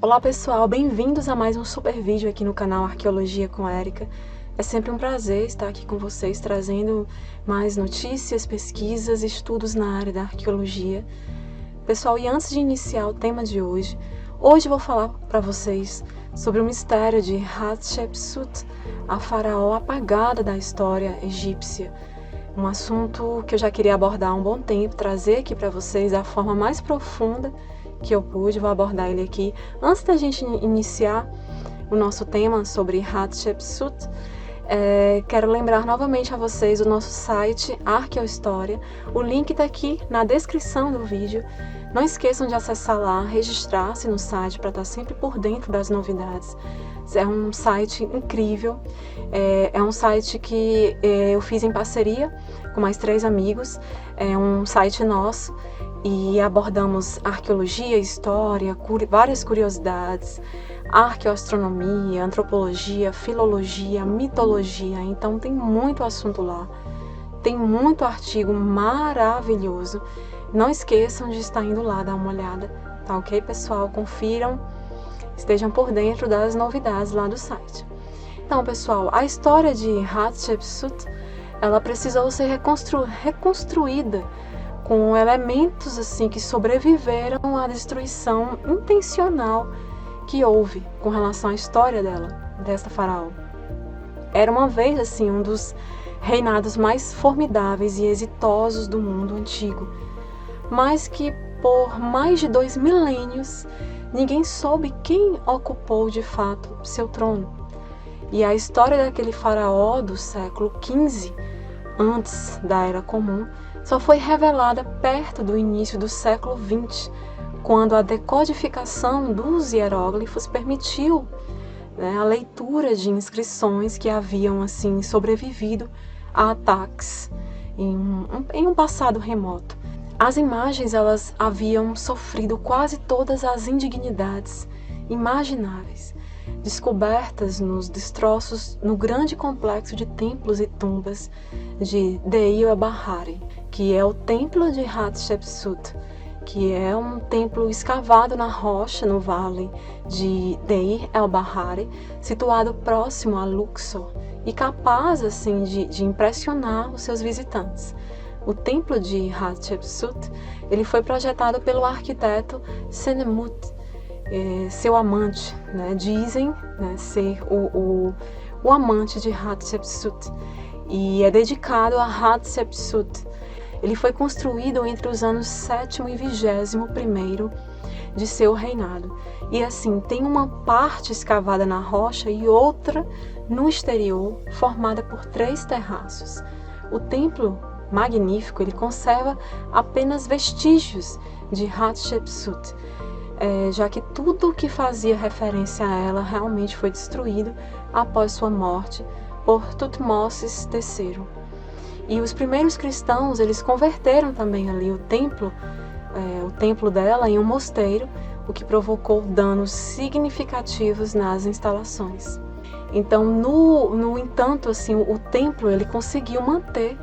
Olá pessoal, bem-vindos a mais um super vídeo aqui no canal Arqueologia com Érica. É sempre um prazer estar aqui com vocês, trazendo mais notícias, pesquisas e estudos na área da arqueologia. Pessoal, e antes de iniciar o tema de hoje eu vou falar para vocês sobre o mistério de Hatshepsut, a faraó apagada da história egípcia. Um assunto que eu já queria abordar há um bom tempo, trazer aqui para vocês da forma mais profunda que eu pude, vou abordar ele aqui. Antes da gente iniciar o nosso tema sobre Hatshepsut, quero lembrar novamente a vocês o nosso site Arqueohistória. O link está aqui na descrição do vídeo. Não esqueçam de acessar lá, registrar-se no site para estar sempre por dentro das novidades. É um site incrível, é um site que eu fiz em parceria com mais 3 amigos, é um site nosso e abordamos arqueologia, história, várias curiosidades, arqueoastronomia, antropologia, filologia, mitologia, então tem muito assunto lá, tem muito artigo maravilhoso. Não esqueçam de estar indo lá dar uma olhada, tá ok, pessoal? Confiram, estejam por dentro das novidades lá do site. Então, pessoal, a história de Hatshepsut, ela precisou ser reconstruída com elementos assim que sobreviveram à destruição intencional que houve com relação à história dessa faraó. Era uma vez assim um dos reinados mais formidáveis e exitosos do mundo antigo, mas que por mais de 2 milênios ninguém soube quem ocupou de fato seu trono. E a história daquele faraó do século XV, antes da Era Comum, só foi revelada perto do início do século XX, quando a decodificação dos hieróglifos permitiu a leitura de inscrições que haviam assim sobrevivido a ataques em um passado remoto. As imagens elas haviam sofrido quase todas as indignidades imagináveis, descobertas nos destroços no grande complexo de templos e tumbas de Deir el-Bahari, que é o templo de Hatshepsut, que é um templo escavado na rocha no vale de Deir el-Bahari, situado próximo a Luxor e capaz assim de impressionar os seus visitantes. O templo de Hatshepsut ele foi projetado pelo arquiteto Senemut, seu amante, dizem ser o amante de Hatshepsut, e é dedicado a Hatshepsut. Ele foi construído entre os anos 7º e 21º de seu reinado. E assim, tem uma parte escavada na rocha e outra no exterior, formada por 3 terraços. O templo magnífico, ele conserva apenas vestígios de Hatshepsut, já que tudo o que fazia referência a ela realmente foi destruído após sua morte por Tutmosis III. E os primeiros cristãos, eles converteram também ali o templo dela em um mosteiro, o que provocou danos significativos nas instalações. Então, no entanto, assim, o templo ele conseguiu manter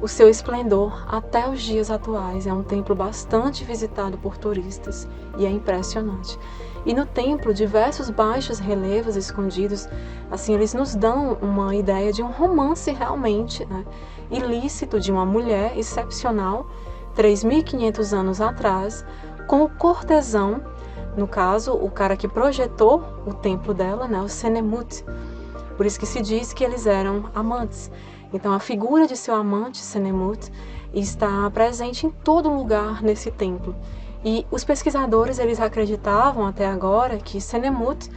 o seu esplendor até os dias atuais. É um templo bastante visitado por turistas e é impressionante. E no templo, diversos baixos relevos escondidos, assim, eles nos dão uma ideia de um romance realmente ilícito de uma mulher excepcional, 3.500 anos atrás, com o cortesão, no caso, o cara que projetou o templo dela, o Senemut. Por isso que se diz que eles eram amantes. Então, a figura de seu amante, Senemut, está presente em todo lugar nesse templo. E os pesquisadores, eles acreditavam até agora que Senemut,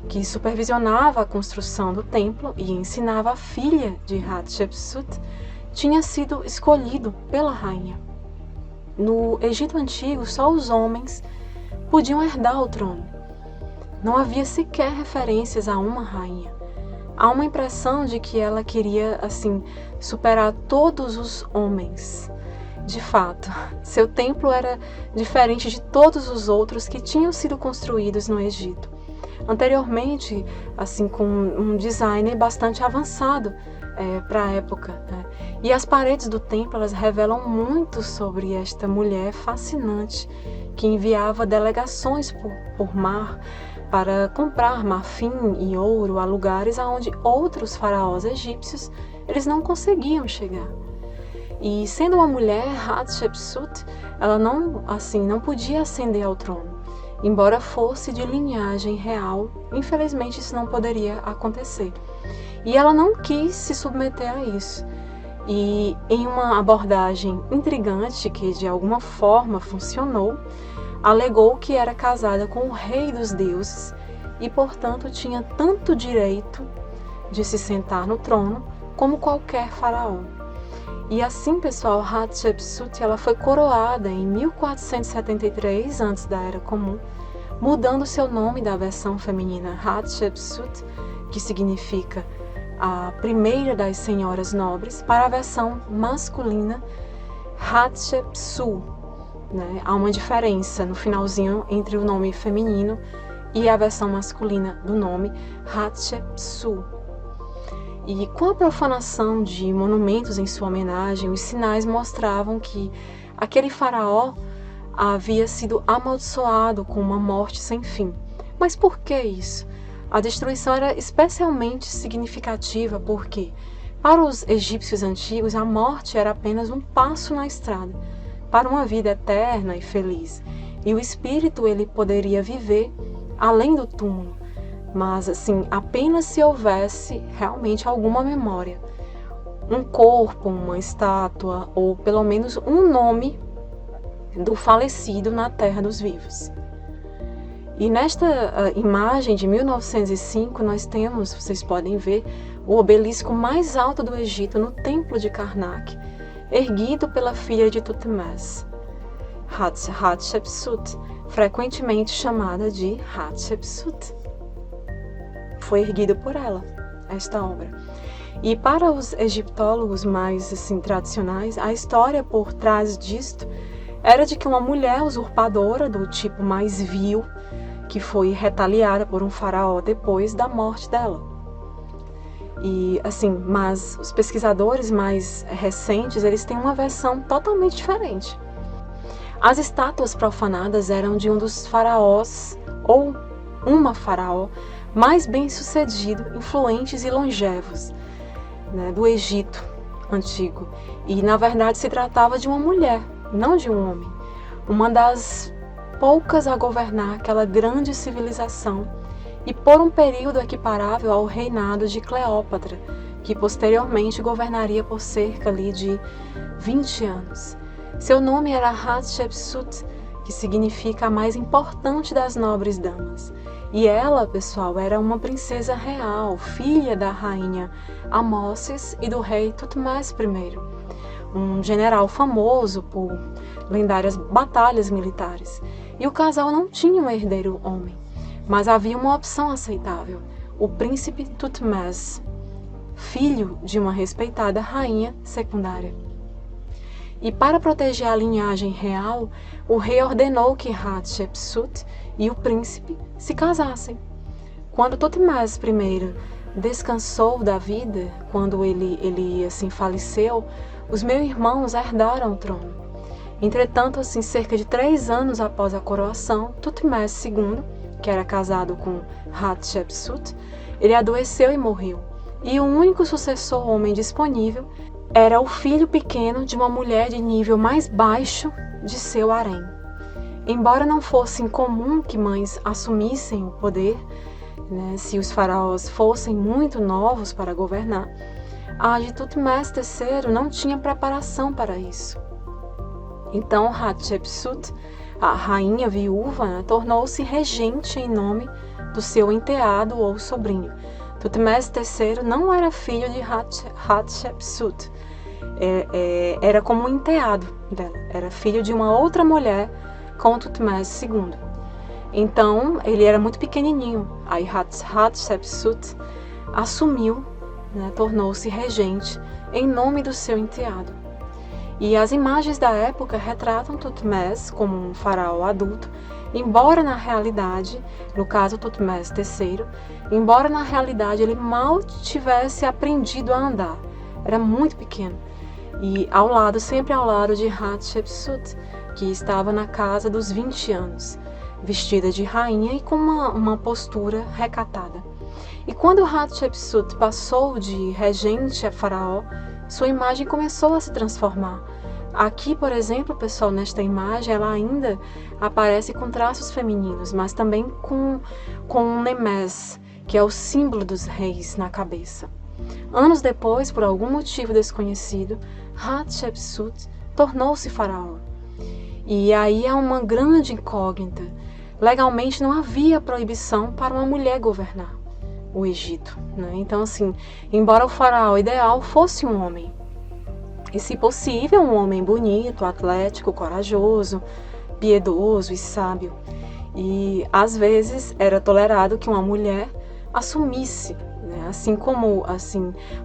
que supervisionava a construção do templo e ensinava a filha de Hatshepsut, tinha sido escolhido pela rainha. No Egito Antigo, só os homens podiam herdar o trono. Não havia sequer referências a uma rainha. Há uma impressão de que ela queria, assim, superar todos os homens. De fato, seu templo era diferente de todos os outros que tinham sido construídos no Egito. Anteriormente, assim, com um design bastante avançado para a época. E as paredes do templo, elas revelam muito sobre esta mulher fascinante que enviava delegações por mar para comprar marfim e ouro a lugares aonde outros faraós egípcios eles não conseguiam chegar. E sendo uma mulher, Hatshepsut, ela não podia ascender ao trono. Embora fosse de linhagem real, infelizmente isso não poderia acontecer. E ela não quis se submeter a isso. E em uma abordagem intrigante que de alguma forma funcionou, alegou que era casada com o rei dos deuses e, portanto, tinha tanto direito de se sentar no trono como qualquer faraó. E assim, pessoal, Hatshepsut ela foi coroada em 1473 antes da Era Comum, mudando seu nome da versão feminina Hatshepsut, que significa a primeira das senhoras nobres, para a versão masculina Hatshepsu. Há uma diferença no finalzinho entre o nome feminino e a versão masculina do nome Hatshepsu. E com a profanação de monumentos em sua homenagem, os sinais mostravam que aquele faraó havia sido amaldiçoado com uma morte sem fim. Mas por que isso? A destruição era especialmente significativa porque, para os egípcios antigos, a morte era apenas um passo na estrada para uma vida eterna e feliz. E o espírito ele poderia viver além do túmulo, mas assim, apenas se houvesse realmente alguma memória, um corpo, uma estátua ou pelo menos um nome do falecido na terra dos vivos. E nesta imagem de 1905 nós temos, vocês podem ver, o obelisco mais alto do Egito no templo de Karnak, erguido pela filha de Tutmés, Hatshepsut, frequentemente chamada de Hatshepsut. Foi erguido por ela, esta obra. E para os egiptólogos mais tradicionais, a história por trás disto era de que uma mulher usurpadora do tipo mais vil, que foi retaliada por um faraó depois da morte dela. E mas os pesquisadores mais recentes, eles têm uma versão totalmente diferente. As estátuas profanadas eram de um dos faraós, ou uma faraó, mais bem-sucedido, influentes e longevos, do Egito antigo. E, na verdade, se tratava de uma mulher, não de um homem. Uma das poucas a governar aquela grande civilização e por um período equiparável ao reinado de Cleópatra, que posteriormente governaria por cerca de 20 anos. Seu nome era Hatshepsut, que significa a mais importante das nobres damas. E ela, pessoal, era uma princesa real, filha da rainha Amoses e do rei Tutmés I, um general famoso por lendárias batalhas militares. E o casal não tinha um herdeiro homem, mas havia uma opção aceitável, o príncipe Tutmés, filho de uma respeitada rainha secundária. E para proteger a linhagem real, o rei ordenou que Hatshepsut e o príncipe se casassem. Quando Tutmés I descansou da vida, quando ele faleceu, os meus irmãos herdaram o trono. Entretanto, cerca de 3 anos após a coroação, Tutmés II, que era casado com Hatshepsut, ele adoeceu e morreu. E o único sucessor homem disponível era o filho pequeno de uma mulher de nível mais baixo de seu harém. Embora não fosse incomum que mães assumissem o poder, se os faraós fossem muito novos para governar, a de Tutmés III não tinha preparação para isso. Então Hatshepsut, a rainha viúva, tornou-se regente em nome do seu enteado ou sobrinho. Tutmés III não era filho de Hatshepsut, era como um enteado dela, era filho de uma outra mulher com Tutmés II. Então, ele era muito pequenininho. Aí Hatshepsut assumiu, tornou-se regente em nome do seu enteado. E as imagens da época retratam Tutmés como um faraó adulto, embora na realidade, no caso Tutmés III, embora na realidade ele mal tivesse aprendido a andar. Era muito pequeno. E sempre ao lado de Hatshepsut, que estava na casa dos 20 anos, vestida de rainha e com uma postura recatada. E quando Hatshepsut passou de regente a faraó, sua imagem começou a se transformar. Aqui, por exemplo, pessoal, nesta imagem, ela ainda aparece com traços femininos, mas também com um nemés, que é o símbolo dos reis na cabeça. Anos depois, por algum motivo desconhecido, Hatshepsut tornou-se faraó. E aí há uma grande incógnita. Legalmente não havia proibição para uma mulher governar o Egito, né? Então, assim, embora o faraó ideal fosse um homem, e se possível um homem bonito, atlético, corajoso, piedoso e sábio, e às vezes era tolerado que uma mulher assumisse, né? Assim como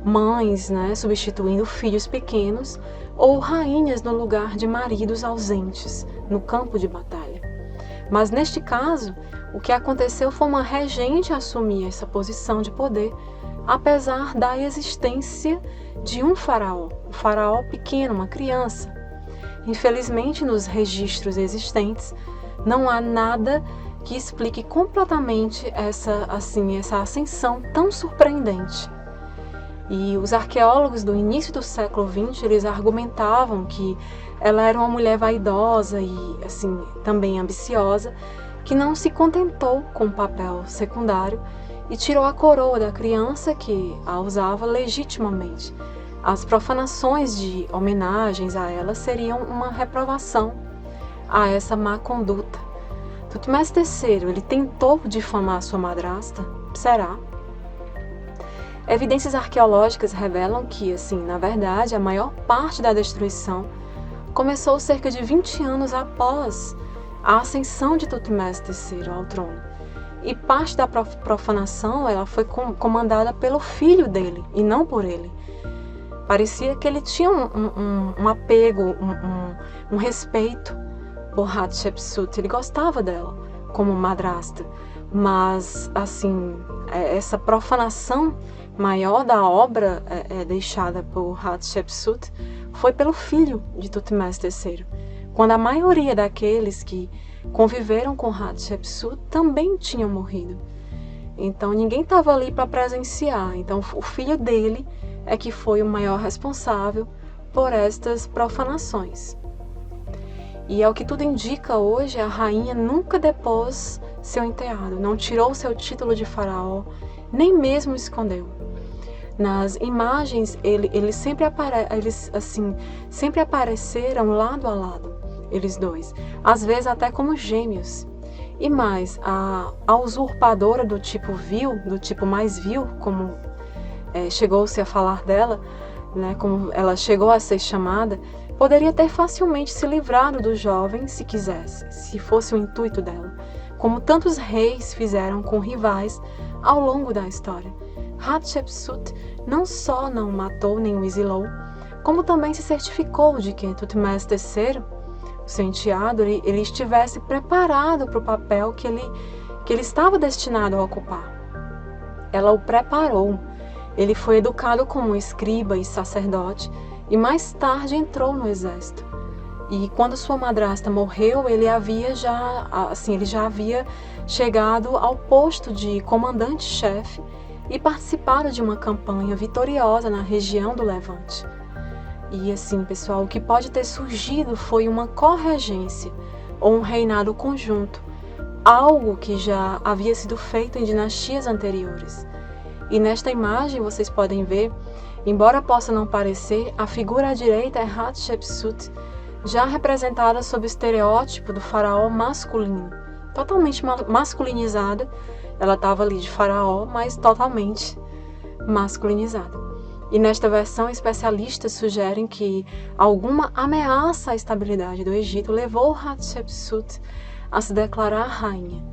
mães, né, substituindo filhos pequenos, ou rainhas no lugar de maridos ausentes no campo de batalha. Mas neste caso, o que aconteceu foi uma regente assumir essa posição de poder, apesar da existência de um faraó pequeno, uma criança. Infelizmente, nos registros existentes, não há nada que explique completamente essa ascensão tão surpreendente. E os arqueólogos do início do século XX, eles argumentavam que ela era uma mulher vaidosa e também ambiciosa, que não se contentou com o papel secundário e tirou a coroa da criança que a usava legitimamente. As profanações de homenagens a ela seriam uma reprovação a essa má conduta. Tutmés III, ele tentou difamar sua madrasta? Será? Evidências arqueológicas revelam que, na verdade, a maior parte da destruição começou cerca de 20 anos após a ascensão de Tutmés III ao trono. E parte da profanação ela foi comandada pelo filho dele, e não por ele. Parecia que ele tinha um apego, um respeito por Hatshepsut. Ele gostava dela como madrasta. Mas, essa profanação maior da obra deixada por Hatshepsut foi pelo filho de Tutmés III, quando a maioria daqueles que conviveram com Hatshepsut também tinham morrido. Então ninguém estava ali para presenciar. Então o filho dele é que foi o maior responsável por estas profanações. E ao que tudo indica hoje, a rainha nunca depôs seu enteado, não tirou seu título de faraó, nem mesmo escondeu. Nas imagens, eles sempre apareceram lado a lado, eles dois, às vezes até como gêmeos. E mais, a usurpadora do tipo vil, do tipo mais vil, como chegou-se a falar dela, né, como ela chegou a ser chamada, poderia ter facilmente se livrado do jovem se quisesse, se fosse o intuito dela, como tantos reis fizeram com rivais ao longo da história. Hatshepsut não só não matou nem o exilou, como também se certificou de que Tutmés III, o seu enteado, ele estivesse preparado para o papel que ele estava destinado a ocupar. Ela o preparou. Ele foi educado como escriba e sacerdote e mais tarde entrou no exército. E quando sua madrasta morreu, ele já havia chegado ao posto de comandante-chefe e participado de uma campanha vitoriosa na região do Levante. E pessoal, o que pode ter surgido foi uma corregência ou um reinado conjunto, algo que já havia sido feito em dinastias anteriores. E nesta imagem vocês podem ver, embora possa não parecer, a figura à direita é Hatshepsut, já representada sob o estereótipo do faraó masculino, totalmente masculinizada. Ela estava ali de faraó, mas totalmente masculinizada. E nesta versão, especialistas sugerem que alguma ameaça à estabilidade do Egito levou Hatshepsut a se declarar rainha,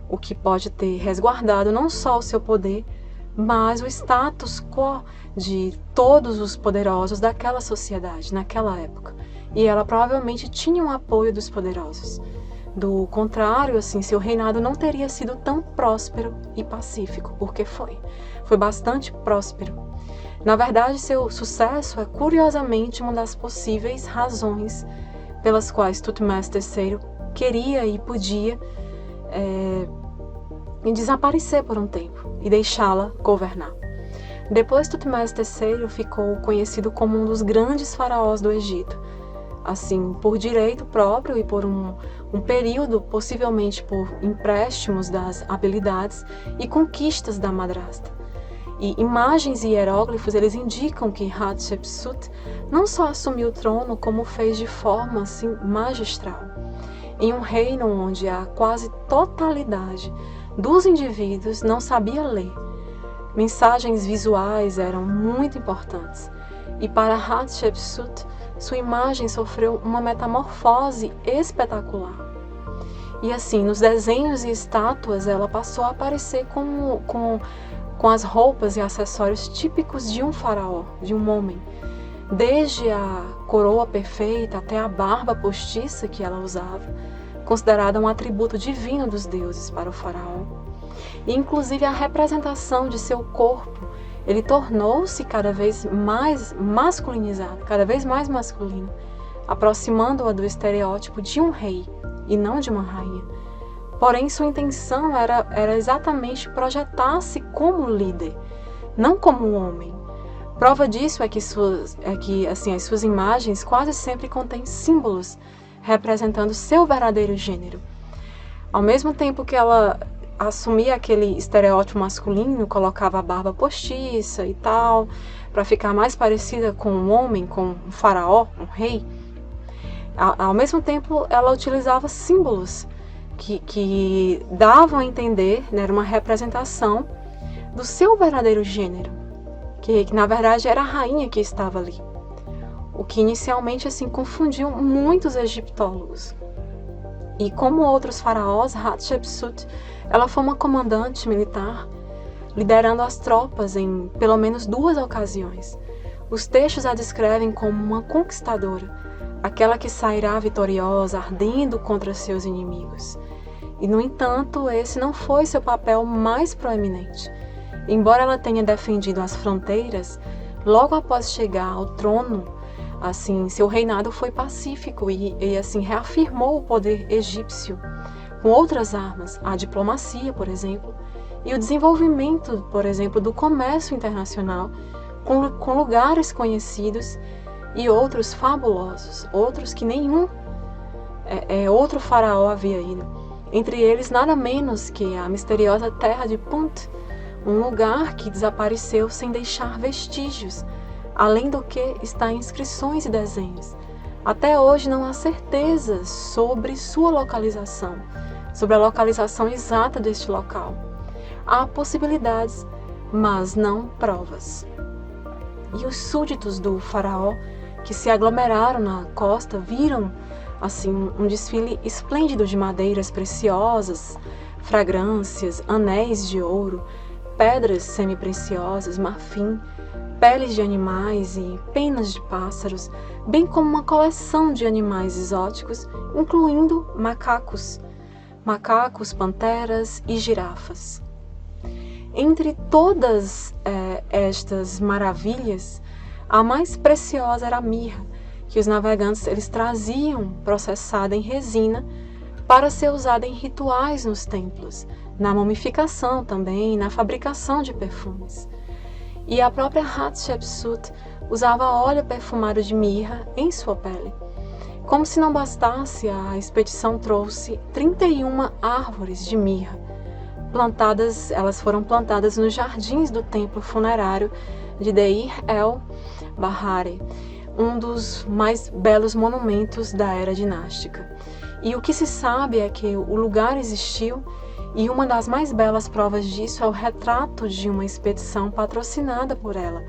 o que pode ter resguardado não só o seu poder, mas o status quo de todos os poderosos daquela sociedade, naquela época. E ela provavelmente tinha o apoio dos poderosos. Do contrário, seu reinado não teria sido tão próspero e pacífico, porque foi bastante próspero. Na verdade, seu sucesso é curiosamente uma das possíveis razões pelas quais Tutmés III queria e podia desaparecer por um tempo e deixá-la governar. Depois, Tutmés III ficou conhecido como um dos grandes faraós do Egito, assim, por direito próprio e por um período, possivelmente por empréstimos das habilidades e conquistas da madrasta. E imagens e hieróglifos, eles indicam que Hatshepsut não só assumiu o trono, como fez de forma assim, magistral. Em um reino onde a quase totalidade dos indivíduos não sabia ler, mensagens visuais eram muito importantes. E para Hatshepsut, sua imagem sofreu uma metamorfose espetacular. E assim, nos desenhos e estátuas, ela passou a aparecer com as roupas e acessórios típicos de um faraó, de um homem. Desde a coroa perfeita até a barba postiça que ela usava, considerada um atributo divino dos deuses para o faraó. E inclusive a representação de seu corpo, ele tornou-se cada vez mais masculinizado, cada vez mais masculino, aproximando-a do estereótipo de um rei e não de uma rainha. Porém, sua intenção era exatamente projetar-se como líder, não como um homem. Prova disso é que as suas imagens quase sempre contêm símbolos representando seu verdadeiro gênero. Ao mesmo tempo que ela assumia aquele estereótipo masculino, colocava a barba postiça e tal, para ficar mais parecida com um homem, com um faraó, um rei, ao mesmo tempo ela utilizava símbolos que davam a entender, né, era uma representação do seu verdadeiro gênero, que na verdade era a rainha que estava ali, o que inicialmente assim confundiu muitos egiptólogos. E como outros faraós, Hatshepsut, ela foi uma comandante militar, liderando as tropas em pelo menos 2 ocasiões. Os textos a descrevem como uma conquistadora, aquela que sairá vitoriosa, ardendo contra seus inimigos. E, no entanto, esse não foi seu papel mais proeminente. Embora ela tenha defendido as fronteiras, logo após chegar ao trono, assim, seu reinado foi pacífico e assim, reafirmou o poder egípcio com outras armas, a diplomacia, por exemplo, e o desenvolvimento, por exemplo, do comércio internacional com lugares conhecidos e outros fabulosos, outros que nenhum outro faraó havia ido. Entre eles, nada menos que a misteriosa terra de Punt, um lugar que desapareceu sem deixar vestígios, além do que está em inscrições e desenhos. Até hoje não há certeza sobre sua localização, sobre a localização exata deste local. Há possibilidades, mas não provas. E os súditos do faraó, que se aglomeraram na costa, viram assim um desfile esplêndido de madeiras preciosas, fragrâncias, anéis de ouro, pedras semi-preciosas, marfim, peles de animais e penas de pássaros, bem como uma coleção de animais exóticos, incluindo macacos, panteras e girafas. Entre todas estas maravilhas, a mais preciosa era a mirra, que os navegantes eles traziam processada em resina para ser usada em rituais nos templos, na mumificação também, na fabricação de perfumes. E a própria Hatshepsut usava óleo perfumado de mirra em sua pele. Como se não bastasse, a expedição trouxe 31 árvores de mirra. Elas foram plantadas nos jardins do templo funerário de Deir el-Bahari, um dos mais belos monumentos da era dinástica. E o que se sabe é que o lugar existiu, e uma das mais belas provas disso é o retrato de uma expedição patrocinada por ela,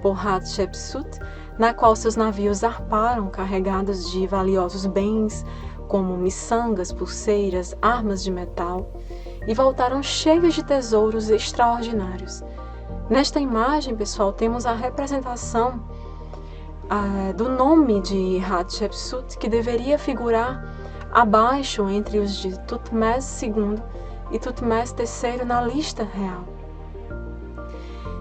por Hatshepsut, na qual seus navios zarparam carregados de valiosos bens, como miçangas, pulseiras, armas de metal, e voltaram cheios de tesouros extraordinários. Nesta imagem, pessoal, temos a representação do nome de Hatshepsut, que deveria figurar abaixo entre os de Tutmés II e Tutmés III na lista real.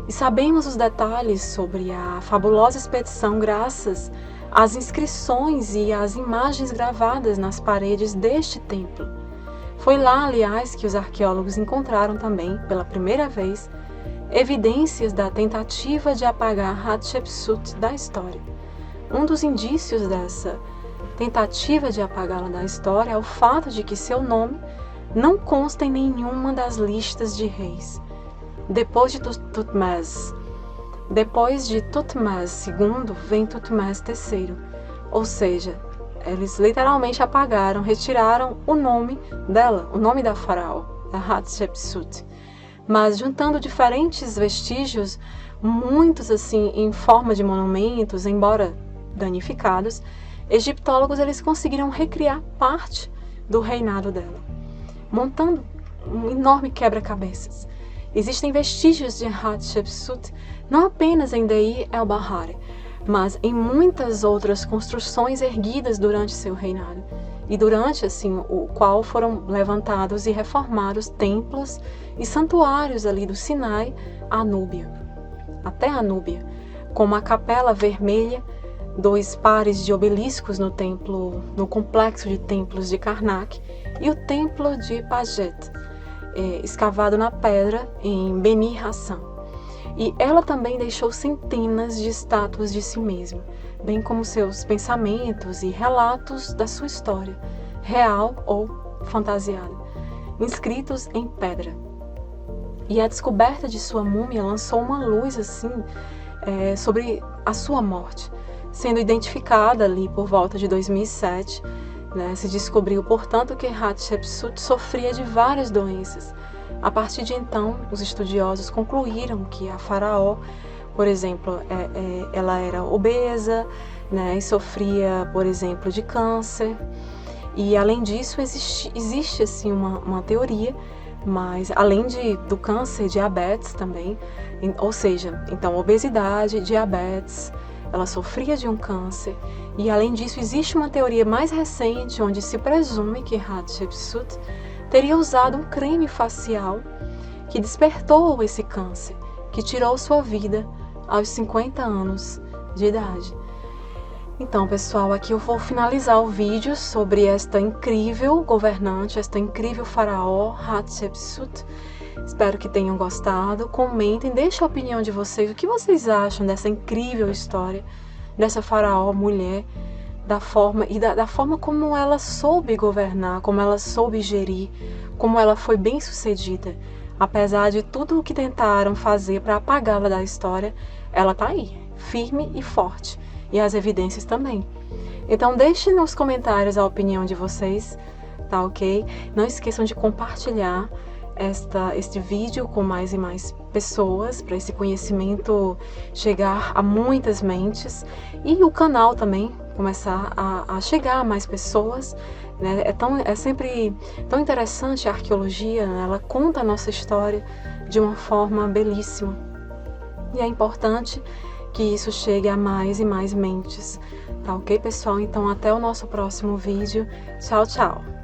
E sabemos os detalhes sobre a fabulosa expedição graças as inscrições e as imagens gravadas nas paredes deste templo. Foi lá, aliás, que os arqueólogos encontraram também, pela primeira vez, evidências da tentativa de apagar Hatshepsut da história. Um dos indícios dessa tentativa de apagá-la da história é o fato de que seu nome não consta em nenhuma das listas de reis. Depois de Thutmose II, vem Thutmose III, ou seja, eles literalmente apagaram, retiraram o nome dela, o nome da faraó, da Hatshepsut. Mas juntando diferentes vestígios, muitos assim em forma de monumentos, embora danificados, egiptólogos eles conseguiram recriar parte do reinado dela, montando um enorme quebra-cabeças. Existem vestígios de Hatshepsut não apenas em Deir el-Bahari, mas em muitas outras construções erguidas durante seu reinado, e durante assim o qual foram levantados e reformados templos e santuários ali do Sinai à Núbia, até a Núbia, como a Capela Vermelha, 2 pares de obeliscos no complexo de templos de Karnak, e o templo de Pajet, escavado na pedra em Beni Hassan. E ela também deixou centenas de estátuas de si mesma, bem como seus pensamentos e relatos da sua história, real ou fantasiada, inscritos em pedra. E a descoberta de sua múmia lançou uma luz assim sobre a sua morte, sendo identificada ali por volta de 2007. Se descobriu, portanto, que Hatshepsut sofria de várias doenças. A partir de então, os estudiosos concluíram que a faraó, por exemplo, ela era obesa, e sofria, por exemplo, de câncer. E, além disso, existe assim, uma teoria, mas além do câncer, diabetes também, ou seja, então obesidade, diabetes, ela sofria de um câncer. E, além disso, existe uma teoria mais recente onde se presume que Hatshepsut teria usado um creme facial que despertou esse câncer, que tirou sua vida aos 50 anos de idade. Então, pessoal, aqui eu vou finalizar o vídeo sobre esta incrível governante, esta incrível faraó, Hatshepsut. Espero que tenham gostado. Comentem, deixem a opinião de vocês. O que vocês acham dessa incrível história, dessa faraó mulher, da forma como ela soube governar, como ela soube gerir, como ela foi bem sucedida. Apesar de tudo o que tentaram fazer para apagá-la da história, ela está aí, firme e forte. E as evidências também. Então deixe nos comentários a opinião de vocês, tá ok? Não esqueçam de compartilhar este vídeo com mais e mais pessoas, para esse conhecimento chegar a muitas mentes, e o canal também começar a chegar a mais pessoas, né? É sempre tão interessante a arqueologia, né? Ela conta a nossa história de uma forma belíssima, e é importante que isso chegue a mais e mais mentes, tá ok, pessoal? Então até o nosso próximo vídeo. Tchau, tchau!